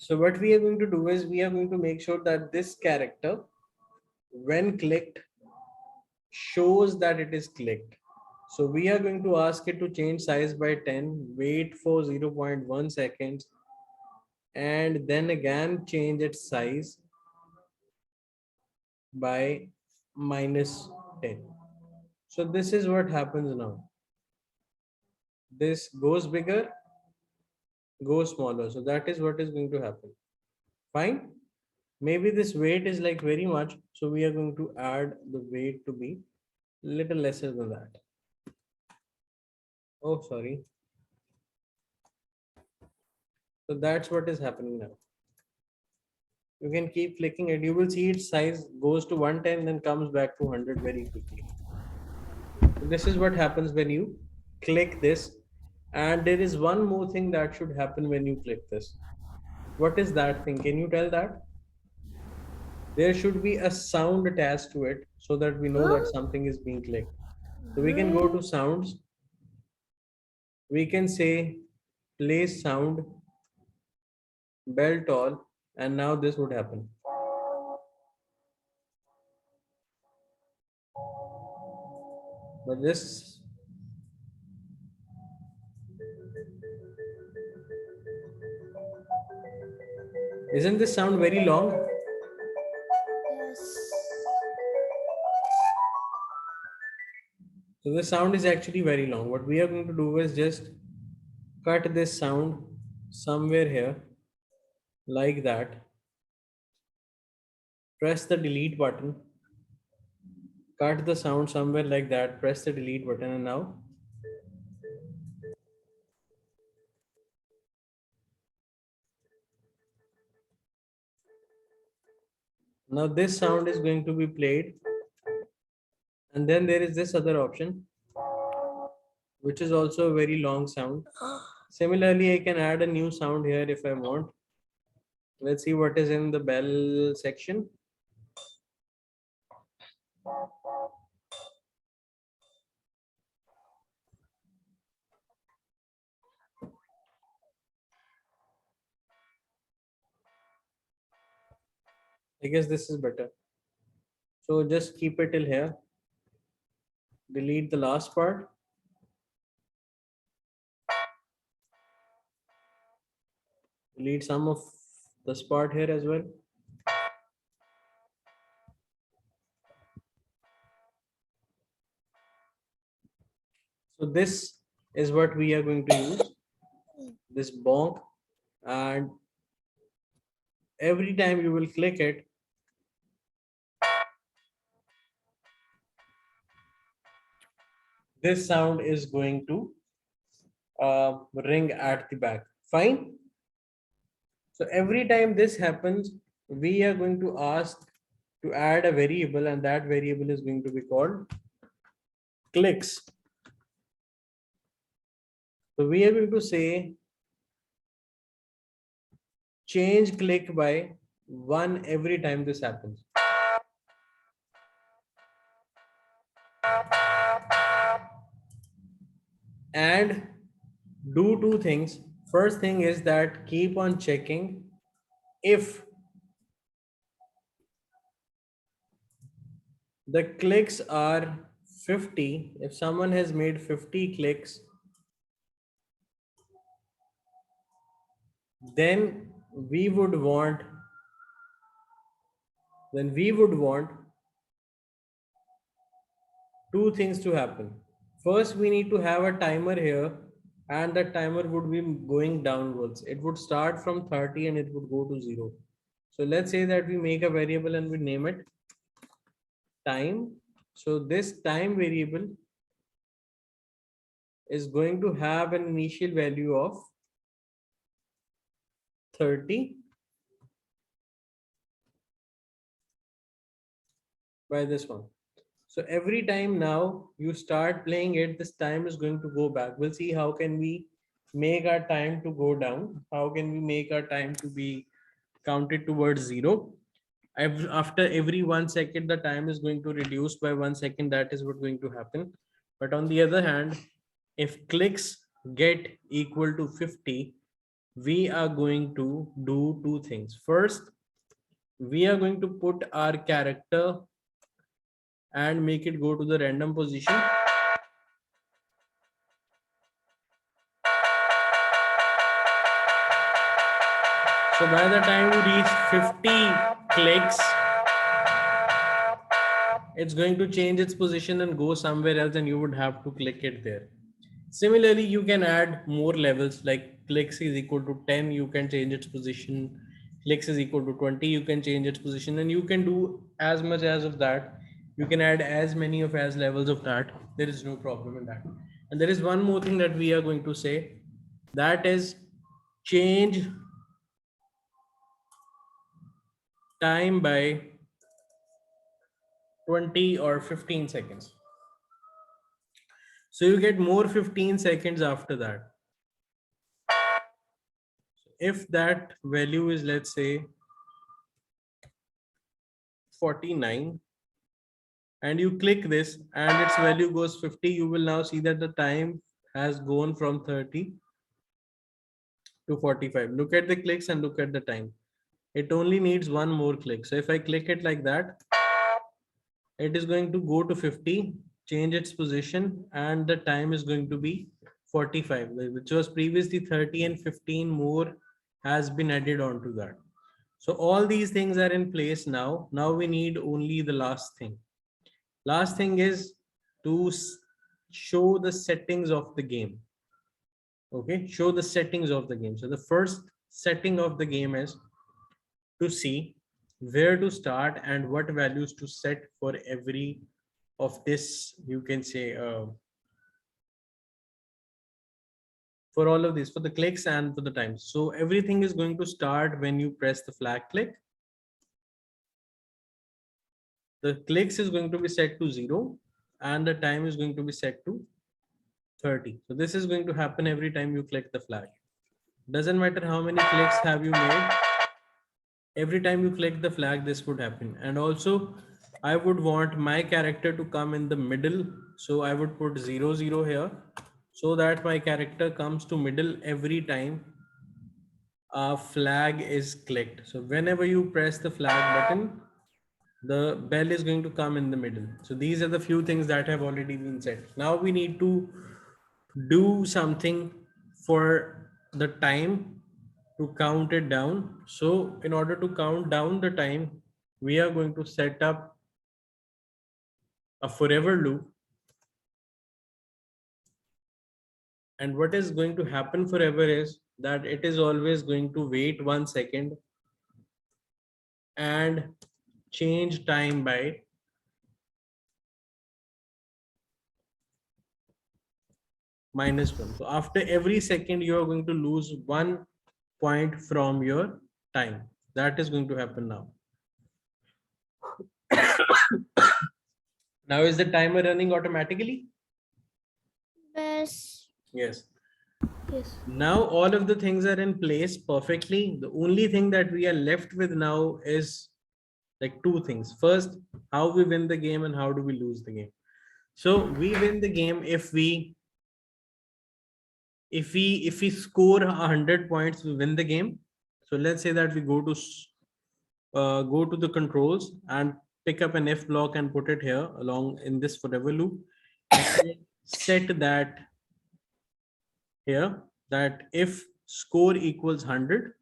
So what we are going to do is we are going to make sure that this character, when clicked, shows that it is clicked. So we are going to ask it to change size by 10, wait for 0.1 seconds, and then again change its size by -10. So this is what happens now. This goes bigger, goes smaller. So that is what is going to happen. Fine. Maybe this weight is like very much. So we are going to add the weight to be little lesser than that. Oh, sorry. So that's what is happening now. You can keep clicking it. You will see its size goes to 110, then comes back to 100 very quickly. So this is what happens when you click this. And there is one more thing that should happen when you click this. What is that thing? Can you tell that? There should be a sound attached to it so that we know that something is being clicked. So we can go to sounds. We can say play sound bell toll, and now this would happen. But this, isn't this sound very long? So the sound is actually very long. What we are going to do is just cut this sound somewhere here like that. Press the delete button. Cut the sound somewhere like that. Press the delete button, and now this sound is going to be played. And then there is this other option, which is also a very long sound. Similarly, I can add a new sound here if I want. Let's see what is in the bell section. I guess this is better. So just keep it till here. Delete the last part. Delete some of this part here as well. So this is what we are going to use. This bonk, and every time you will click it, this sound is going to ring at the back. Fine. So every time this happens, we are going to ask to add a variable, and that variable is going to be called clicks. So we are going to say change click by 1 every time this happens. And do two things. First thing is that keep on checking if the clicks are 50. If someone has made 50 clicks, then we would want two things to happen. First, we need to have a timer here, and the timer would be going downwards. It would start from 30 and it would go to 0. So let's say that we make a variable and we name it time. So this time variable is going to have an initial value of 30 by this one. So every time now you start playing it, this time is going to go back. We'll see how can we make our time to go down. How can we make our time to be counted towards 0. After every 1 second, the time is going to reduce by 1 second. That is what's going to happen. But on the other hand, if clicks get equal to 50, we are going to do two things. First, we are going to put our character and make it go to the random position. So by the time you reach 50 clicks, it's going to change its position and go somewhere else, and you would have to click it there. Similarly, you can add more levels, like clicks is equal to 10, you can change its position. Clicks is equal to 20, you can change its position, and you can do as much as of that. You can add as many of as levels of that. There is no problem in that. And there is one more thing that we are going to say, that is change time by 20 or 15 seconds. So you get more 15 seconds after that. If that value is, let's say, 49, and you click this and its value goes 50, you will now see that the time has gone from 30 to 45. Look at the clicks and look at the time. It only needs one more click. So if I click it like that, it is going to go to 50, change its position, and the time is going to be 45, which was previously 30, and 15 more has been added on to that. So all these things are in place now. Now we need only the last thing. Last thing is to show the settings of the game. Okay, show the settings of the game. So the first setting of the game is to see where to start and what values to set for every of this, you can say, for all of this, for the clicks and for the times. So everything is going to start when you press the flag click. The clicks is going to be set to 0 and the time is going to be set to 30. So this is going to happen every time you click the flag. Doesn't matter how many clicks have you made. Every time you click the flag, this would happen. And also I would want my character to come in the middle. So I would put 0, 0 here so that my character comes to middle every time a flag is clicked. So whenever you press the flag button, the bell is going to come in the middle. So these are the few things that have already been said. Now we need to do something for the time to count it down. So in order to count down the time, we are going to set up a forever loop. And what is going to happen forever is that it is always going to wait 1 second and change time by -1. So after every second, you are going to lose 1 point from your time. That is going to happen now. Now is the timer running automatically? Yes. Yes. Yes. Now all of the things are in place perfectly. The only thing that we are left with now is like two things. First, how we win the game and how do we lose the game. So we win the game if we score 100 points, we win the game. So let's say that we go to the controls and pick up an F block and put it here along in this forever loop, and set that here, that if score equals 100,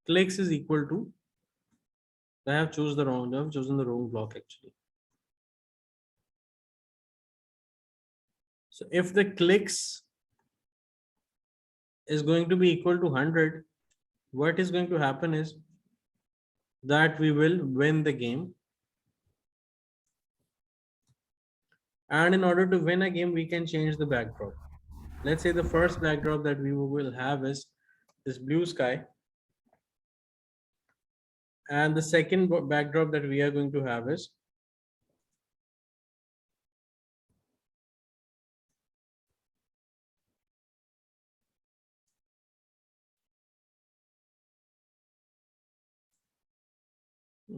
clicks is equal to, I have chosen the wrong block actually. So if the clicks is going to be equal to 100, what is going to happen is that we will win the game. And in order to win a game, we can change the backdrop. Let's say the first backdrop that we will have is this blue sky. And the second backdrop that we are going to have is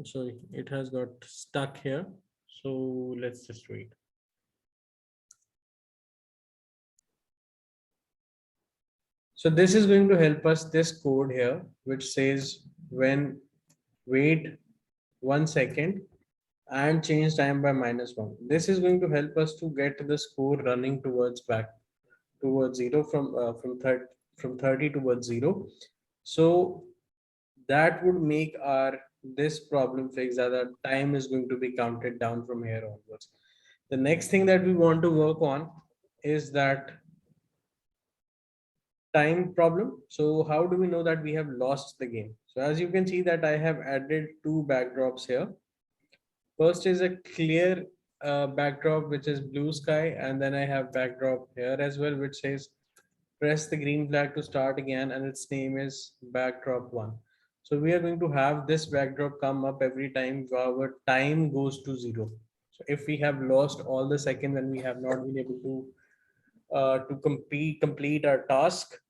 sorry, it has got stuck here. So let's just wait. So this is going to help us, this code here, which says when wait 1 second and change time by -1. This is going to help us to get the score running towards back towards zero from 30 towards zero. So that would make our this problem fixed, that the time is going to be counted down from here onwards. The next thing that we want to work on is that time problem. So how do we know that we have lost the game? So as you can see that I have added two backdrops here. First is a clear backdrop, which is blue sky, and then I have backdrop here as well, which says press the green flag to start again, and its name is backdrop one. So we are going to have this backdrop come up every time our time goes to zero. So if we have lost all the seconds and we have not been able to complete our task,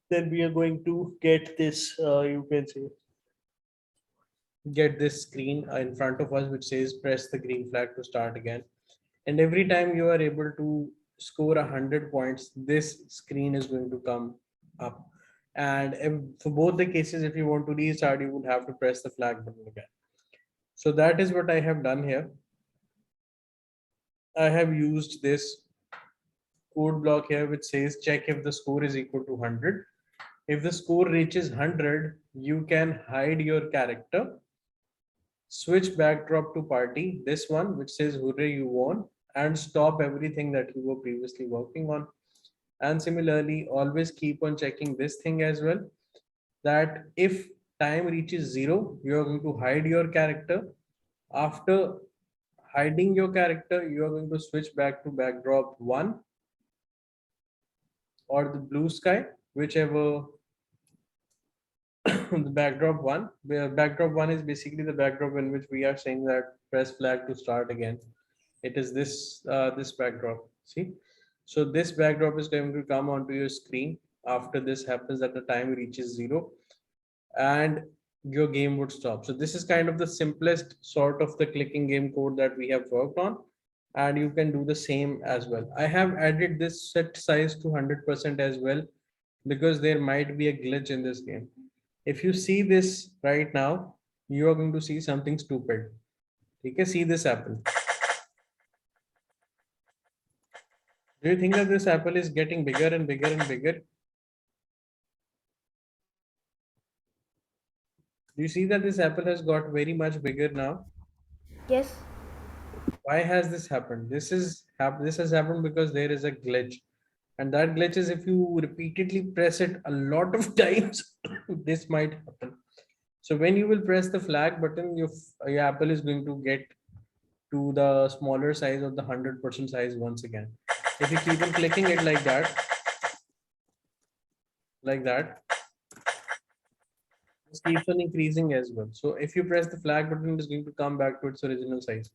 then we are going to get this, you can say, get this screen in front of us which says press the green flag to start again. And every time you are able to score 100 points, this screen is going to come up. And for both the cases, if you want to restart, you would have to press the flag button again. So that is what I have done here. I have used this code block here which says check if the score is equal to 100. If the score reaches 100, you can hide your character, switch backdrop to party, this one which says hooray you won, and stop everything that you were previously working on. And similarly, always keep on checking this thing as well, that if time reaches zero, you are going to hide your character. After hiding your character, you are going to switch back to backdrop one or the blue sky, whichever the backdrop one, where backdrop one is basically the backdrop in which we are saying that press flag to start again. It is this backdrop. See, so this backdrop is going to come onto your screen after this happens, that the time reaches zero, and your game would stop. So this is kind of the simplest sort of the clicking game code that we have worked on, and you can do the same as well. I have added this set size to 100% as well, because there might be a glitch in this game. If you see this right now, you are going to see something stupid. You can see this apple. Do you think that this apple is getting bigger and bigger and bigger? Do you see that this apple has got very much bigger now? Yes. Why has this happened? This has happened because there is a glitch. And that glitch is, if you repeatedly press it a lot of times, this might happen. So when you will press the flag button, your apple is going to get to the smaller size of the 100% size once again. If you keep on clicking it like that, this keeps on increasing as well. So if you press the flag button, it is going to come back to its original size.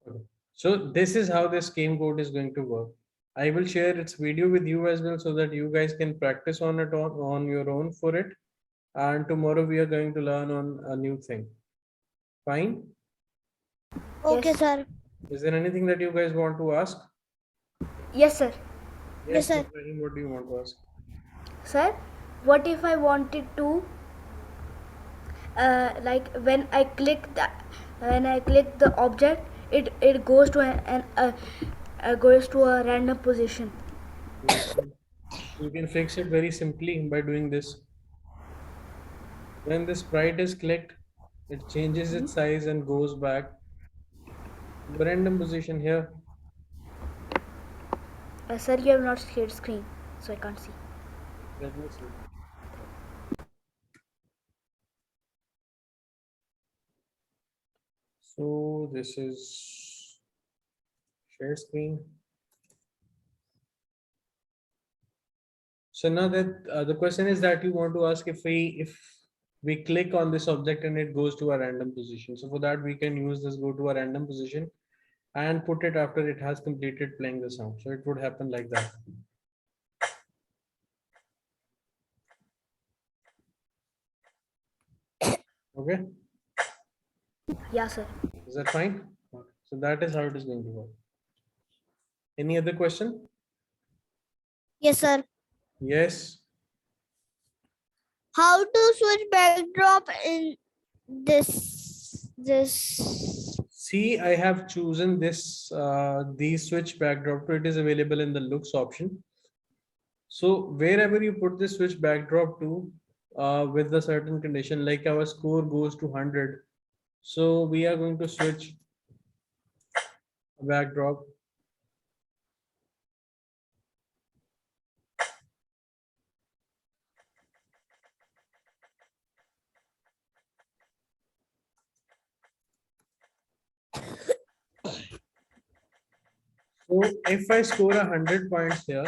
Okay. So this is how this game code is going to work. I will share its video with you as well, so that you guys can practice on it on your own for it. And tomorrow we are going to learn on a new thing. Fine. Okay, Yes. sir. Is there anything that you guys want to ask? Yes, sir. Yes, Yes, sir. Ibrahim, what do you want to ask? Sir, what if I wanted to, like when I click the object, it goes to goes to a random position. You can fix it very simply by doing this. When the sprite is clicked, it changes its size and goes back to the random position here. Sir, you have not shared screen, so I can't see. Let me see. So this is share screen. So now that the question is that you want to ask, if we click on this object and it goes to a random position. So for that we can use this go to a random position and put it after it has completed playing the sound. So it would happen like that. Okay, Yeah, sir. is that fine? Okay. So that is how it is going to work. Any other question? Yes, sir. Yes. How to switch backdrop in this? See, I have chosen this the switch backdrop to it is available in the looks option. So wherever you put the switch backdrop to with the certain condition, like our score goes to 100. So we are going to switch a backdrop. So if I score 100 points here,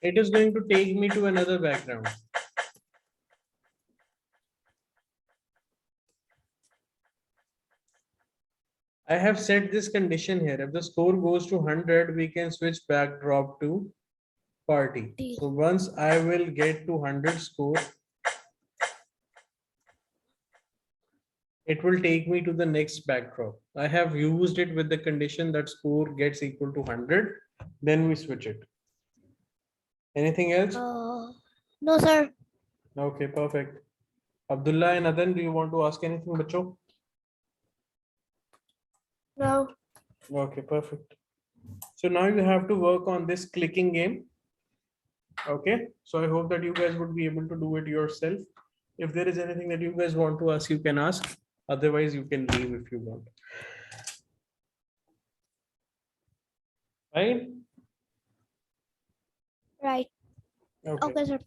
it is going to take me to another background. I have set this condition here. If the score goes to 100, we can switch backdrop to party. So once I will get to 100 score, it will take me to the next backdrop. I have used it with the condition that score gets equal to 100, then we switch it. Anything else? No, sir. Okay, perfect. Abdullah and Adan, do you want to ask anything, bacho? No. Okay, perfect. So now you have to work on this clicking game. Okay, so I hope that you guys would be able to do it yourself. If there is anything that you guys want to ask, you can ask. Otherwise, you can leave if you want. Right? Right. Okay. Okay, sir.